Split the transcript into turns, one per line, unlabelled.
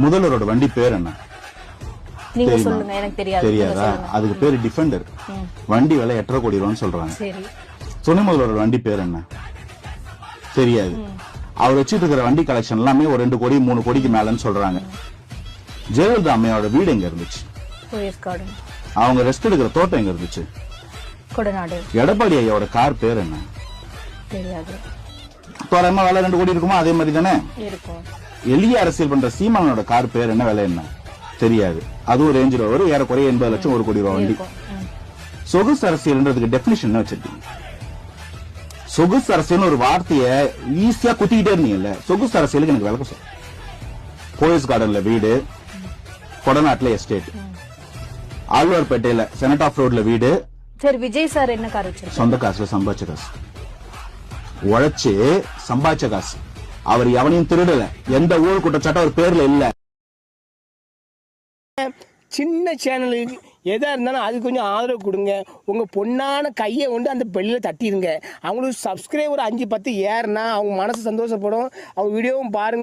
முதல்வரோட வண்டி பேர் என்ன?
நீங்க சொல்லுங்க, எனக்கு தெரியாது.
தெரியாதா? அதுக்கு பேரு டிஃபெண்டர். வண்டி விலை 8.5 கோடி ரூபான்னு சொல்றாங்க.
சரி.
துணை முதல்வரோட வண்டி பேர் என்ன? தெரியாது. அவர் வச்சிட்டு இருக்கிற வண்டி கலெக்ஷன் எல்லாமே ஒரு 2 கோடி 3 கோடிக்கு மேலன்னு சொல்றாங்க. ஜெயலலிதா அம்மையோட வீடு எங்க இருந்துச்சு? அவங்க ரெஸ்ட் எடுக்கிற தோட்டம் எங்க இருந்துச்சு?
கொடநாடு.
எடப்பாடி ஐயாவோட கார் பேர் என்ன?
தெரியாது.
தோராயமா விலை 2 கோடி இருக்குமா? அதே மாதிரி தானே
இருக்கும்.
எளிய அரசியல் பண்ற சீமானோட கார் பேர் என்ன? விலை என்ன? தெரியாது. அதுவும் ரேஞ்ச் ரோவர், ஏறக்குறைய 80 லட்சம் 1 கோடி ரூபாய் வண்டி. சொகுசு அரசியல்ன்றதுக்கு டெபினிஷன் என்ன வச்சிருக்கீங்க? சொகுசு அரசியல் ஒரு வார்த்தையை ஈஸியா குத்திக்கிட்டே இருந்தீங்கல்ல, சொகுசு அரசியலுக்கு எனக்கு விளக்கம் சொல்ல. போயஸ் கார்டன்ல வீடு, கொடநாட்டுல எஸ்டேட், ஆழ்வார்பேட்டையில செனட் ஆஃப் ரோட்ல வீடு.
சரி, விஜய் சார் என்ன கார் வச்சிருக்காரு?
சொந்த காசுல சம்பாதிச்ச காசு, உழைச்சு சம்பாதிச்ச காசு. அவர் எவனையும் திருடல. எந்த ஊழல் குற்றச்சாட்டும் அவர் பேர்ல இல்ல.
சின்ன சேனலுக்கு எதாக இருந்தாலும் அது கொஞ்சம் ஆதரவு கொடுங்க. உங்கள் பொண்ணான கையை கொண்டு அந்த பெல்லில் தட்டிடுங்க. அவங்களுக்கு சப்ஸ்கிரைபர் 5-10 ஏறுனா அவங்க மனசு சந்தோஷப்படும். அவங்க வீடியோவும் பாருங்கள்.